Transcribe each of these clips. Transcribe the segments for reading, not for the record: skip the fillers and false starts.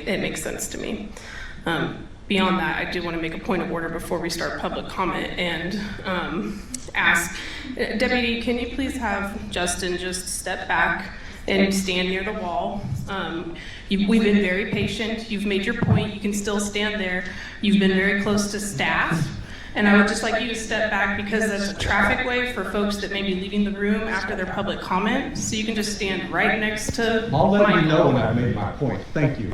it makes sense to me. Beyond that, I do want to make a point of order before we start public comment and ask, Deputy, can you please have Justin just step back and stand near the wall? We've been very patient. You've made your point. You can still stand there. You've been very close to staff. And I would just like you to step back because that's a traffic way for folks that may be leaving the room after their public comment. So you can just stand right next to I'll let you know when I've made my point. Thank you.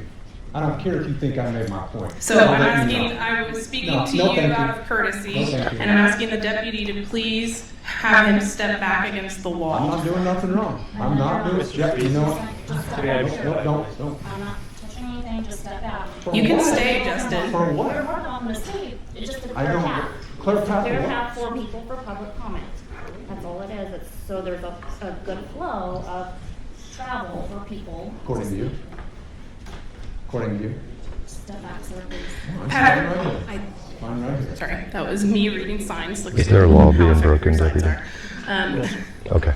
I don't care if you think I made my point. So I'm asking, I was speaking to you out of courtesy, and I'm asking the deputy to please have him step back against the wall. I'm not doing nothing wrong. I'm not doing it. Jeff, you know what? Don't. I'm not touching anything, just step out. You can stay, Justin. For what? We're on the stage. It's just a I clear don't. path. Clear path. Clear What? path for people for public comment. That's all it is. It's so there's a good flow of travel for people. According to you. According to you. Step back, sir, please. Pat, I'm right here. sorry, that was me reading signs. Is there a law being broken, Deputy? Okay.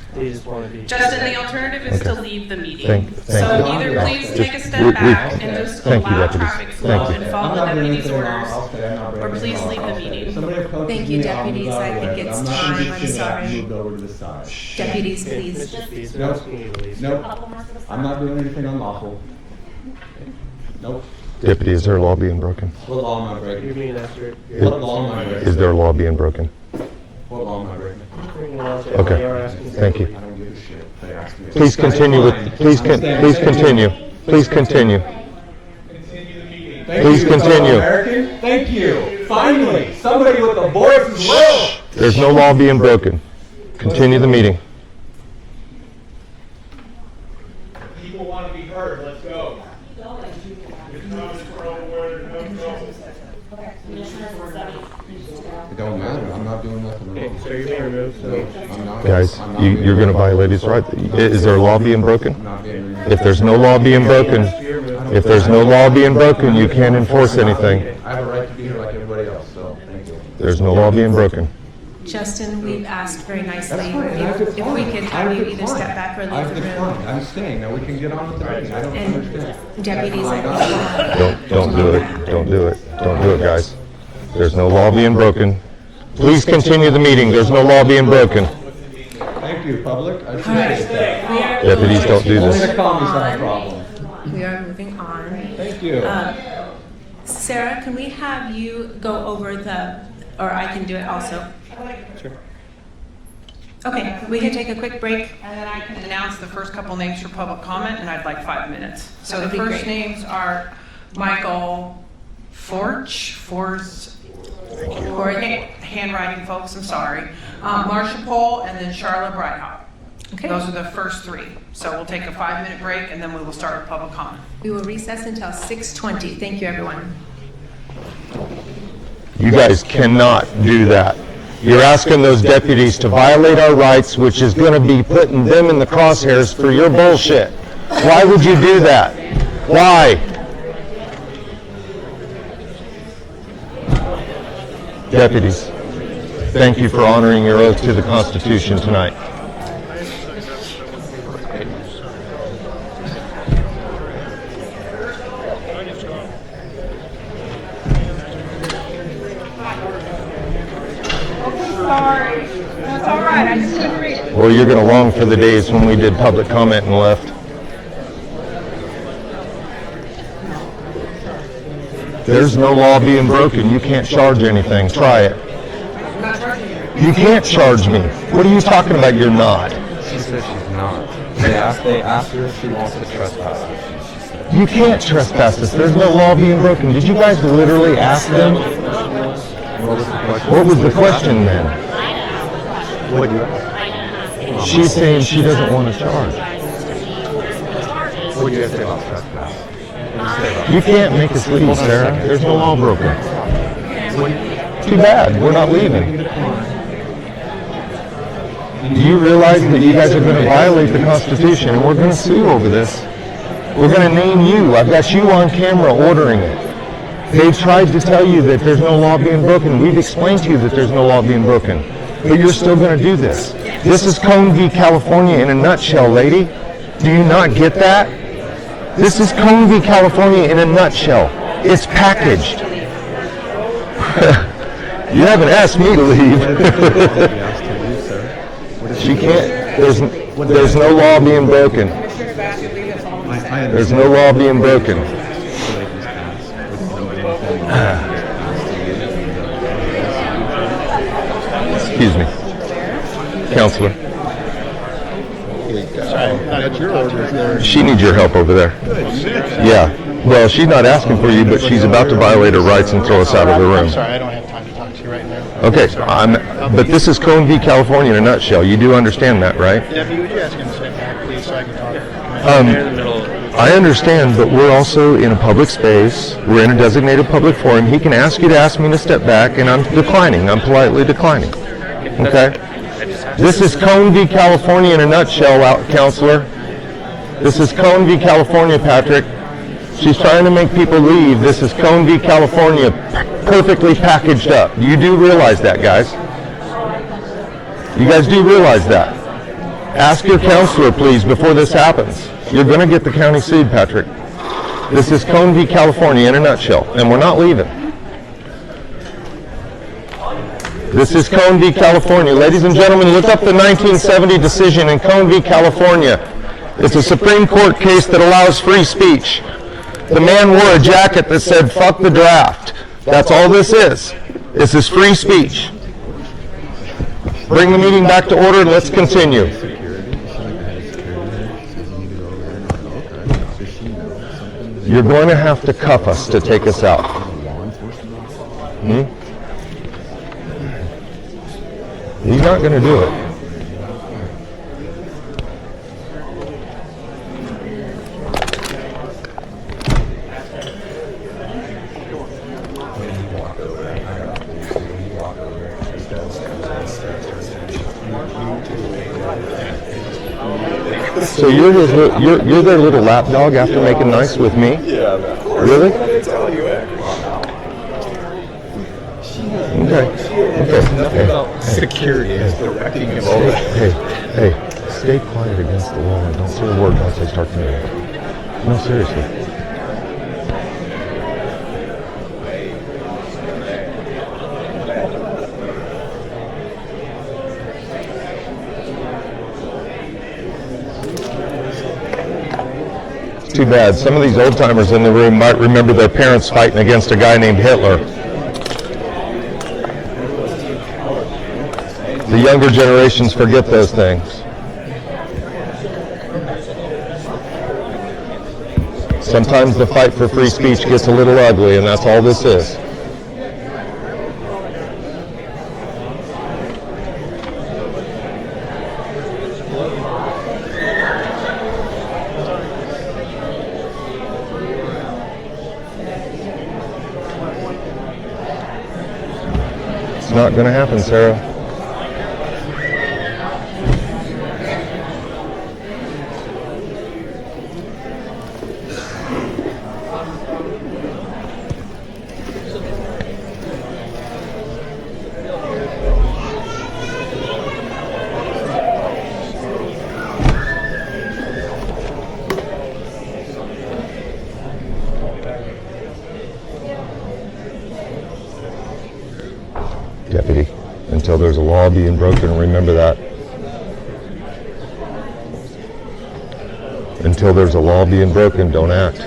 Justin, the alternative is to leave the meeting. Thank So you. either please take a step back and just Thank you, allow deputies. traffic flow Thank you. and follow the I'm not doing deputy's anything wrong. orders, I'll stay. I'm not or breaking please the law. leave the I'll stay. meeting. Somebody approaches Thank you, me, I'll deputies. move out I of the think way, but it's I'm not time. gonna I'm get sorry. moved over to the side. Deputies, please. Nope. Couple more to the side. I'm not doing anything unlawful. Nope. Deputy, is there a law being broken? What law am I breaking? What law am I breaking? Is there a law being broken? What law am I breaking? Okay. Thank you. I don't give a shit. They asked me. Please continue with, please continue. Please continue. Thank Please you, fellow continue. American. Thank you. Finally, somebody with a voice as well. There's no law being broken. Continue the meeting. People want to be heard. Let's go. It don't matter. I'm not doing nothing wrong. So you're being removed. No, I'm not. Guys, I'm not you're being going to removed. violate his right. Is there a law being broken? I'm not being removed. If there's no law being broken, if there's no law being broken, you can't enforce anything. I have a right to be here like everybody else, so thank you. There's no law being broken. Justin, we've asked very nicely That's fine. I've if we declined. could I've have you either declined. step back or I've leave the declined. room. I'm staying. Now we can get on with the meeting. I don't understand. And deputies, I Don't do it. Don't do it. Don't do it, guys. There's no law being broken. Please continue the meeting. There's no law being broken. Thank you, public. I appreciate that. Deputies, don't do Only this. the commies have a problem. we are moving on. Thank you. Sarah, can we have you go over or I can do it also? Sure. Okay, we can take a quick break. And then I can announce the first couple names for public comment, and I'd like 5 minutes. So That the would be first great. names are Michael handwriting folks, I'm sorry. Marsha Pohl, and then Charlotte Breithaupt. Okay. Those are the first 3. So we'll take a 5-minute break, and then we will start with public comment. We will recess until 6:20. Thank you, everyone. You guys cannot do that. You're asking those deputies to violate our rights, which is going to be putting them in the crosshairs for your bullshit. Why would you do that? Why? Deputies, thank you for honoring your oath to the Constitution tonight. Sorry. That's all right. I just couldn't read it. Well, you're going to long for the days when we did public comment and left. There's no law being broken. You can't charge anything. Try it. You can't charge me. What are you talking about? You're not. She said she's not. They asked her if she wants to trespass. You can't trespass us. There's no law being broken. Did you guys literally ask them? What was the question? What was the question then? What did you ask? She's saying she doesn't want to charge. What did you guys say about trespass? What did you say about You can't make us leave, Sarah. There's no law broken. Too bad. We're not leaving. Do you realize that you guys are going to violate the Constitution and we're going to sue over this? We're going to name you. I've got you on camera ordering it. They've tried to tell you that there's no law being broken. We've explained to you that there's no law being broken. But you're still going to do this. This is Cone v. California in a nutshell, lady. Do you not get that? This is Coney, California in a nutshell. It's packaged. You haven't asked me to leave. She can't, there's no law being broken. There's no law being broken. Excuse me. Counselor. She needs your help over there. Yeah. Well, she's not asking for you, but she's about to violate her rights and throw us out of the room. Sorry, I don't have time to talk to you right now. Okay, but this is Cone v. California in a nutshell. You do understand that, right? Deputy, would you ask him to step back, please, so I can talk? I understand, but we're also in a public space. We're in a designated public forum. He can ask you to ask me to step back, and I'm declining. I'm politely declining. Okay? This is Cone v. California in a nutshell, Counselor. This is Cone v. California, Patrick. She's trying to make people leave. This is Cone v. California, perfectly packaged up. You do realize that, guys? You guys do realize that? Ask your counselor, please, before this happens. You're going to get the county sued, Patrick. This is Cone v. California in a nutshell, and we're not leaving. This is Cone v. California. Ladies and gentlemen, look up the 1970 decision in Cone v. California. It's a Supreme Court case that allows free speech. The man wore a jacket that said, "Fuck the draft." That's all this is. This is free speech. Bring the meeting back to order and let's continue. You're going to have to cuff us to take us out. He's not going to do it. So you're their little lapdog after making nice with me? Yeah, really? That's all you act. Okay. Nothing about security is directing him over. Hey, stay quiet against the wall and don't say a word once I start to move. No, seriously. Too bad. Some of these old timers in the room might remember their parents fighting against a guy named Hitler. The younger generations forget those things. Sometimes the fight for free speech gets a little ugly, and that's all this is. It's not going to happen, Sarah. Deputy, until there's a law being broken, remember that. Until there's a law being broken, don't act. You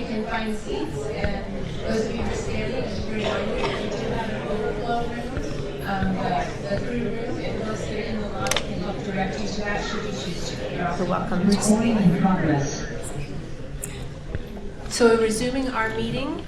can find seats, and those of you who are standing, just a reminder, we do have an overflow room. The crew room, it will sit in the lobby and help direct you to that should you choose to. You're also welcome. Recording in progress. So we're resuming our meeting.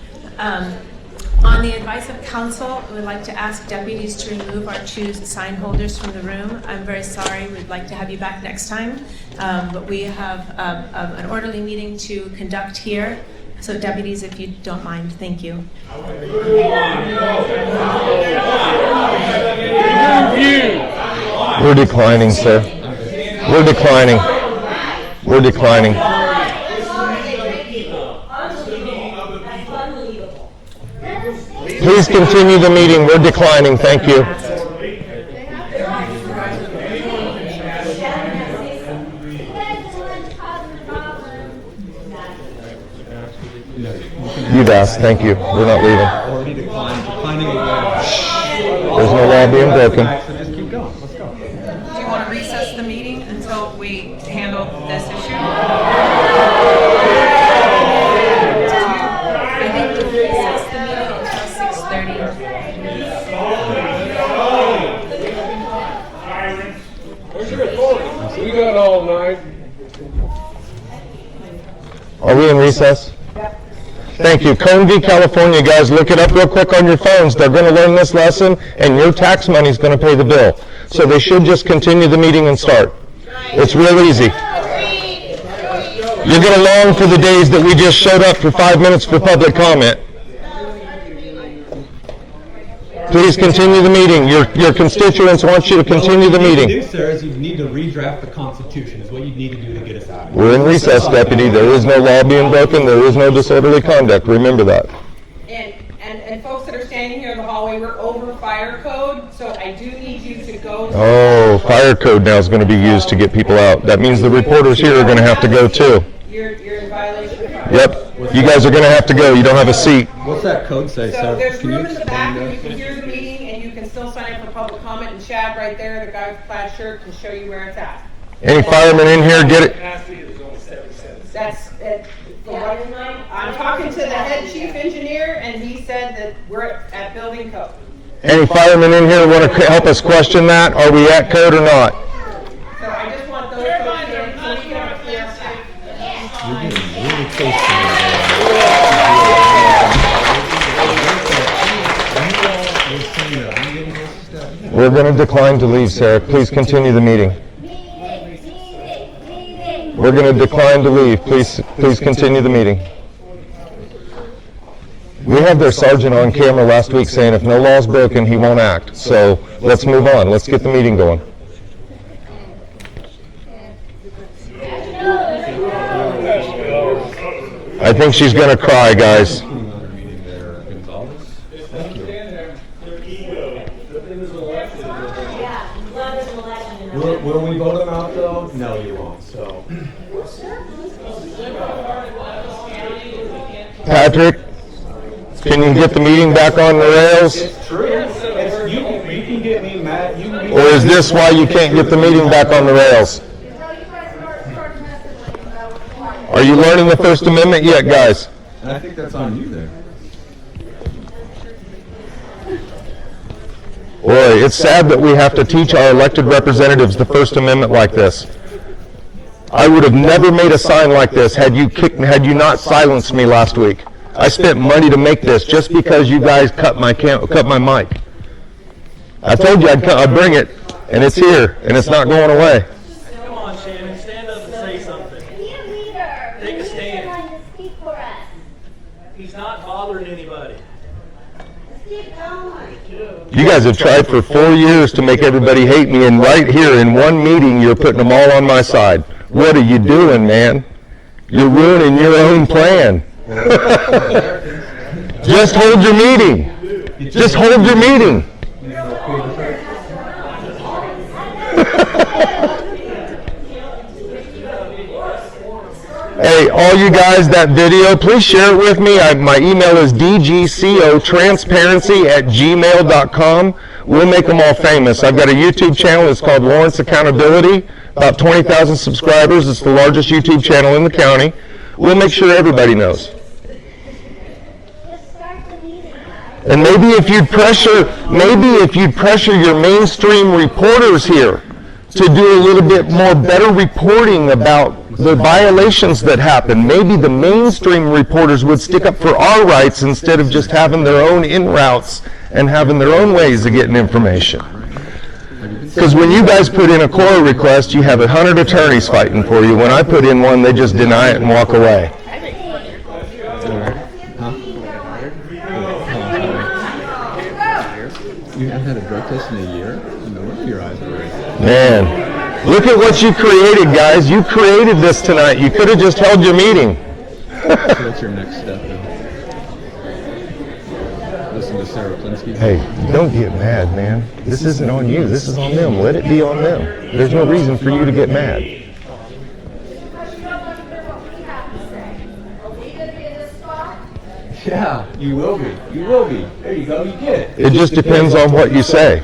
On the advice of council, we would like to ask deputies to remove our two sign holders from the room. I'm very sorry, we'd like to have you back next time, but we have an orderly meeting to conduct here. So deputies, if you don't mind, thank you. We're declining, sir. We're declining. We're declining. Please continue the meeting. We're declining. Thank you. You've asked, thank you. We're not leaving. Already declining again. There's no law being broken. So just keep going, let's go. Do you want to recess the meeting until we handle this issue? I think we'll recess the meeting until 6:30. We got all night. Are we in recess? Thank you. Cone v. California, guys, look it up real quick on your phones. They're going to learn this lesson, and your tax money is going to pay the bill. So they should just continue the meeting and start. It's real easy. You're going to long for the days that we just showed up for 5 minutes for public comment. Please continue the meeting. Your constituents want you to continue the What you meeting. need to do, sir, is you need to redraft the Constitution, is what you need to do to get us out of here. We're in recess, Deputy. There is no law being broken. There is no disorderly conduct. Remember that. And folks that are standing here in the hallway, we're over fire code, so I do need you to go. Oh, fire code now is going to be used to get people out. That means the reporters here are going to have to go too. You're in violation of fire. Yep. You guys are going to have to go. You don't have a seat. What's that code say, So sir? there's Can you room in the explain back, and that? you can hear the meeting, and you can still sign up for public comment, and Chad right there, the guy with the plaid shirt, can show you where it's at. Any firemen in here get it? That's, I'm talking to the head chief engineer, and he said that we're at building code. Any firemen in here want to help us question that? Are we at code or not? So I just want those folks here, so we can have a clear path. You're getting really close to me. We're going to decline to leave, Sarah. Please continue the meeting. We're going to decline to leave. Please continue the meeting. We had their sergeant on camera last week saying if no law is broken, he won't act. So let's move on. Let's get the meeting going. I think she's going to cry, guys. Will we vote them out though? No, you won't, so. Patrick, can you get the meeting back on the rails? It's true. You can get me mad. You can be Or is this why you can't get the meeting back on the rails? Are you learning the First Amendment yet, guys? And I think that's on you there. Boy, it's sad that we have to teach our elected representatives the First Amendment like this. I would have never made a sign like this had you not silenced me last week. I spent money to make this just because you guys cut my mic. I told you I'd bring it, and it's here, and it's not going away. Come on, Shannon, stand up and say something. Be a leader. Take a stand. Speak for us. He's not bothering anybody. Keep going. You guys have tried for 4 years to make everybody hate me, and right here in one meeting, you're putting them all on my side. What are you doing, man? You're ruining your own plan. Just hold your meeting. Just hold your meeting. Hey, all you guys, that video, please share it with me. My email is dgcotransparency@gmail.com. We'll make them all famous. I've got a YouTube channel. It's called Lawrence Accountability. About 20,000 subscribers. It's the largest YouTube channel in the county. We'll make sure everybody knows. And maybe if you'd pressure your mainstream reporters here to do a little bit more better reporting about the violations that happen, maybe the mainstream reporters would stick up for our rights instead of just having their own in routes and having their own ways of getting information. Because when you guys put in a CORA request, you have 100 attorneys fighting for you. When I put in one, they just deny it and walk away. You haven't had a drug test in a year? No wonder your eyes are raised. Man, look at what you created, guys. You created this tonight. You could have just held your meeting. So what's your next step then? Listen to Sarah Plinsky? Hey, don't get mad, man. This isn't on you. This is on them. Let it be on them. There's no reason for you to get mad. Are we going to be in this spot? Yeah, you will be. You will be. There you go. You get it. It just depends on what you say.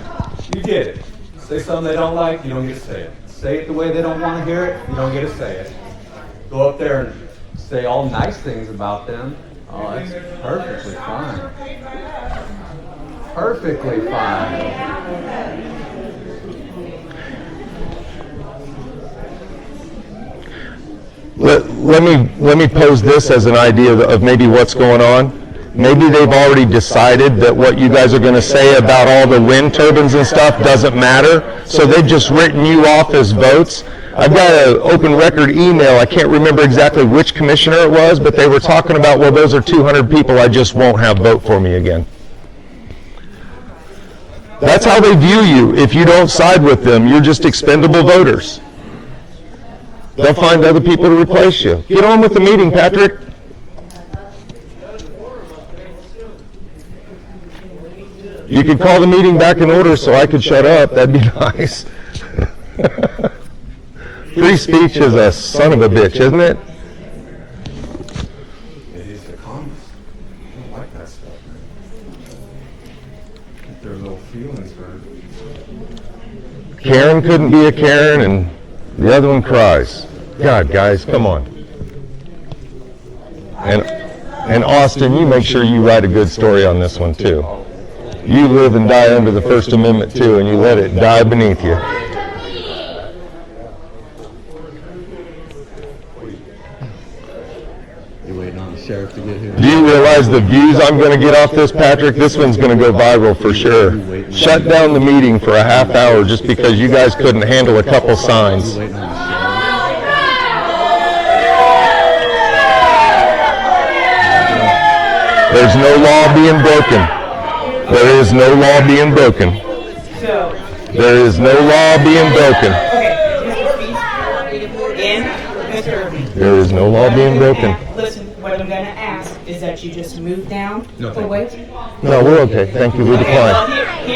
You get it. Say something they don't like, you don't get to say it. Say it the way they don't want to hear it, you don't get to say it. Go up there and say all nice things about them. Oh, that's perfectly fine. Perfectly fine. Let me pose this as an idea of maybe what's going on. Maybe they've already decided that what you guys are going to say about all the wind turbines and stuff doesn't matter, so they've just written you off as votes. I've got an open record email. I can't remember exactly which commissioner it was, but they were talking about, well, those are 200 people I just won't have vote for me again. That's how they view you. If you don't side with them, you're just expendable voters. They'll find other people to replace you. Get on with the meeting, Patrick. You could call the meeting back in order so I could shut up. That'd be nice. Free speech is a son of a bitch, isn't it? It is the comments. I don't like that stuff, man. Get their little feelings hurt. Karen couldn't be a Karen and the other one cries. God, guys, come on. And Austin, you make sure you write a good story on this one too. You live and die under the First Amendment too, and you let it die beneath you. You waiting on the sheriff to get here? Do you realize the views I'm going to get off this, Patrick? This one's going to go viral for sure. Shut down the meeting for a half hour just because you guys couldn't handle a couple signs. Waiting on the sheriff. There's no law being broken. There is no law being broken. There is no law being broken. There is no law being broken. Listen, what I'm gonna ask is that you just move down. No, Oh, wait. No, we're okay. Thank you. We decline.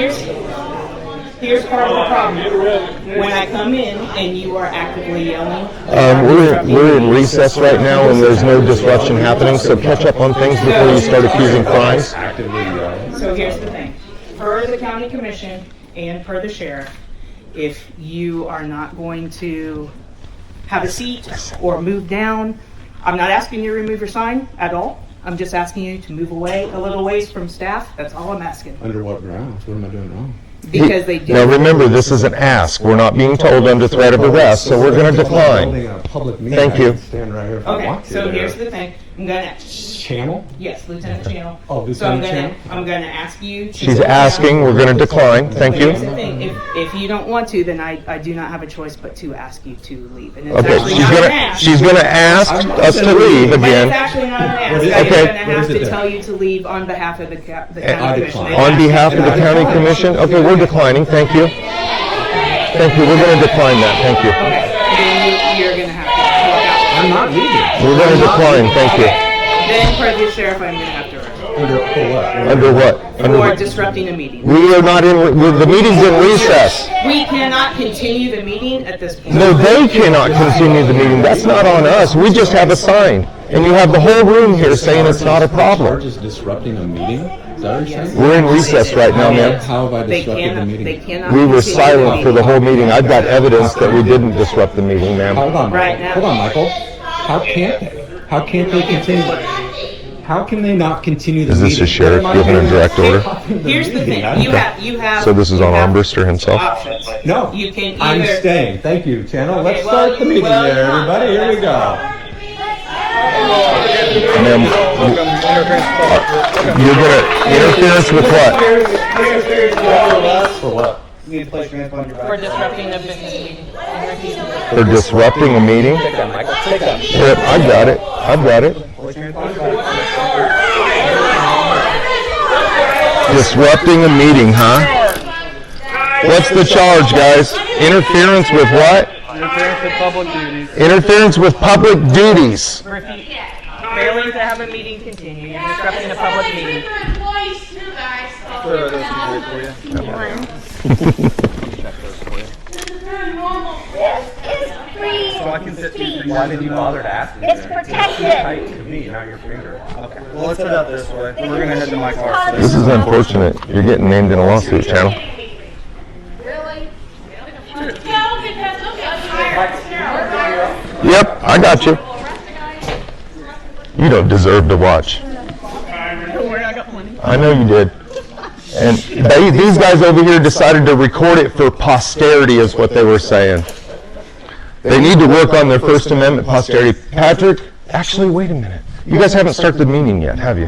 Here's part of the problem. When I come in and you are actively yelling. We're in recess right now and there's no disruption happening, so catch up on things before you start accusing crimes. So here's the thing. Per the county commission and per the sheriff, if you are not going to have a seat or move down, I'm not asking you to remove your sign at all. I'm just asking you to move away a little ways from staff. That's all I'm asking. Under what grounds? What am I doing wrong? Because they do. Now remember, this is an ask. We're not being told under threat of arrest, so we're going to decline. Thank you. Stand right here if I Okay, want to so there. here's the thing. I'm gonna, Channel? yes, Lieutenant Channel. Oh, So I'm Lieutenant gonna, Channel? I'm gonna ask you to. She's go down. asking. We're going to decline. Thank But you. here's the thing, if you don't want to, then I do not have a choice but to ask you to leave. And it's Okay, actually not an ask. she's gonna ask us to leave But it's again. actually not an ask. What is it? I'm Okay. gonna have to tell you to leave on behalf of the county commission. On behalf of the county commission? Okay, we're declining. Thank you. Thank you. We're going to decline that. Thank you. Okay, then you're gonna have to walk out. I'm not leaving. We're going to decline. Thank you. Then per the sheriff, I'm gonna have to arrest you For what? Under what? for disrupting a meeting. We are not in, the meeting's in recess. We cannot continue the meeting at this point. No, they cannot continue the meeting. That's not on us. We just have a sign. And you have the whole room here saying it's not a problem. Just disrupting a meeting? Is that what you're saying? We're in recess right now, ma'am. How have I They disrupted the cannot, meeting? they cannot. We were continue silent the for the meeting. whole meeting. I've got evidence that we didn't disrupt the meeting, ma'am. Hold on, Right Michael. now. Hold on, Michael. How can't they? How can't they continue? How can they not continue the Is meeting? this a sheriff giving a direct order? Here's the thing, you have. So this is you on have Armbruster himself? Options. No. You can I'm either. staying. Thank you, Channel. Okay, Let's well, start the meeting well, there, you're not. everybody. Here we go. Ma'am, you're gonna, interference with what? For what? For disrupting the business meeting. For disrupting a meeting? Yep, I got it. I've got it. Disrupting a meeting, huh? What's the charge, guys? Interference with what? Interference with public duties. Interference with public duties. Failing to have a meeting continue, you're disrupting a public meeting. so I can sit through things. Why did you bother to ask me? It's then? protected. Tight to me, not your finger. Okay, well, let's head out this way. We're gonna head to my car. So This is unfortunate. You're getting named in a lawsuit, Channel. Yep, I got you. You don't deserve to watch. I know you did. And these guys over here decided to record it for posterity is what they were saying. They need to work on their First Amendment posterity. Patrick, actually, wait a minute. You guys haven't started the meeting yet, have you?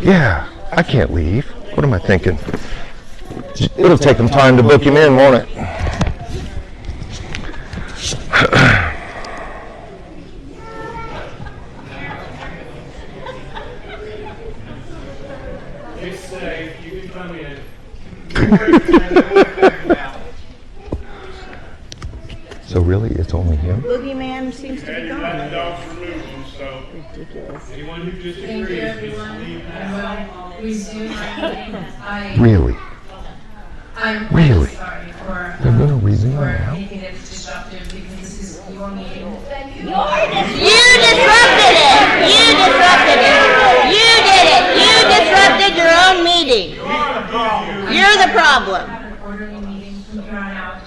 Yeah, I can't leave. What am I thinking? It'll take them time to book him in, won't it? It's safe, you can come in. So really, it's only him? Boogeyman seems to be And gone. the dogs removed them, so Ridiculous. anyone who disagrees, Thank you, just everyone. leave And now. we'll resume our meeting. Really? I'm Really? sorry for, They're going to resume for now? making it disruptive because this is your meeting. You disrupted it. You disrupted it. You did it. You disrupted your own meeting. You're the problem. An orderly meeting from here on out.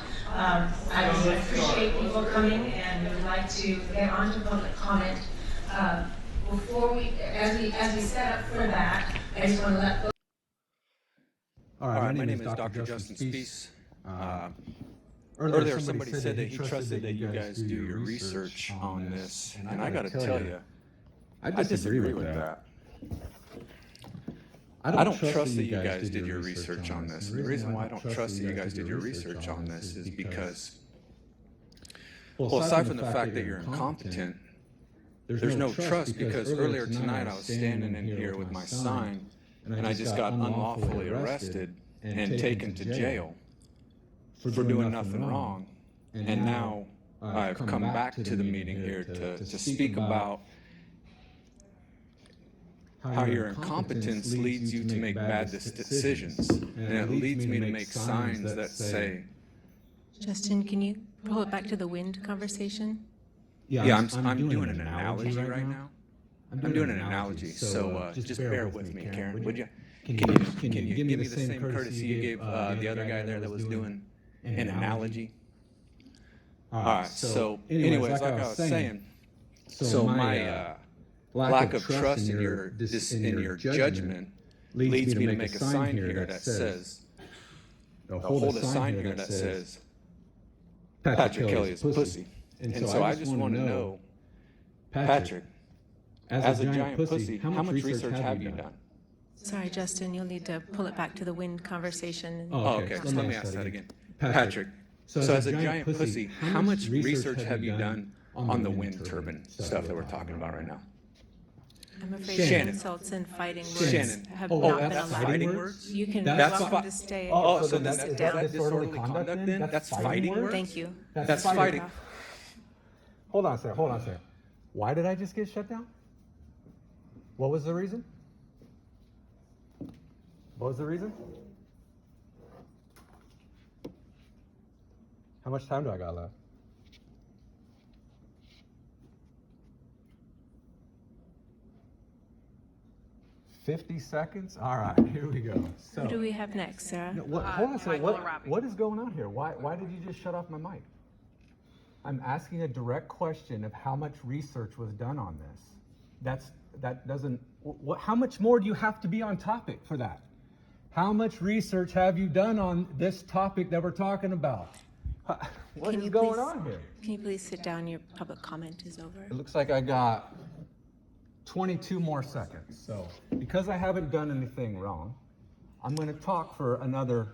I would appreciate people coming and we would like to get on to public comment. Before we, as we set up for that, I just want to let folks. All right, my name is Dr. Justin Spees. Earlier, somebody said that he trusted that you guys do your research on this, and I got to tell you, I disagree with that. I don't trust that you guys did your research on this. And the reason why I don't trust that you guys did your research on this is because, well, aside from the fact that you're incompetent, there's no trust because earlier tonight I was standing in here with my sign, and I just got unlawfully arrested and taken to jail for doing nothing wrong. And now I've come back to the meeting here to speak about how your incompetence leads you to make bad decisions. And it leads me to make signs that say, Justin, can you pull it back to the wind conversation? yeah, I'm doing an analogy right now. I'm doing an analogy, so just bear with me, Karen, would you? Can you give me the same courtesy you gave the other guy there that was doing an analogy? All right, so anyways, like I was saying, so my lack of trust in your judgment leads me to make a sign here that says, hold a sign here that says, Patrick Kelly is pussy. And so I just want to know, Patrick, as a giant pussy, how much research have you done? Sorry, Justin, you'll need to pull it back to the wind conversation. Oh, okay, so let me ask that again. Patrick, so as a giant pussy, how much research have you done on the wind turbine stuff that we're talking about right now? I'm afraid Shannon. insults and fighting Shannon. words have Oh, not been that's allowed. fighting words? You can That's welcome fi- to stay. Oh, so Just that's sit down. disorderly conduct then? That's fighting words? Thank you. That's fighting. Hold on a second. Why did I just get shut down? What was the reason? How much time do I got left? $50 seconds? All right, here we go. So, Who do we have next, Sarah? no, hold on a second. What is going on here? Why did you just shut off my mic? I'm asking a direct question of how much research was done on this. That doesn't. How much more do you have to be on topic for that? How much research have you done on this topic that we're talking about? What is going on here? Can you please sit down? Your public comment is over. It looks like I got 22 more seconds. So because I haven't done anything wrong, I'm going to talk for another.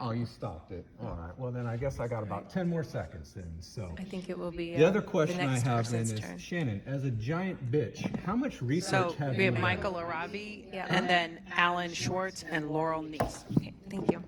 Oh, you stopped it. All right. Well, then I guess I got about 10 more seconds then. So I think it will be the other the question I next have then person's is, turn. Shannon, as a giant bitch, how much research So have we you have done? Michael Arabi, and then Alan Schwartz and Laurel Neese. Okay, thank you.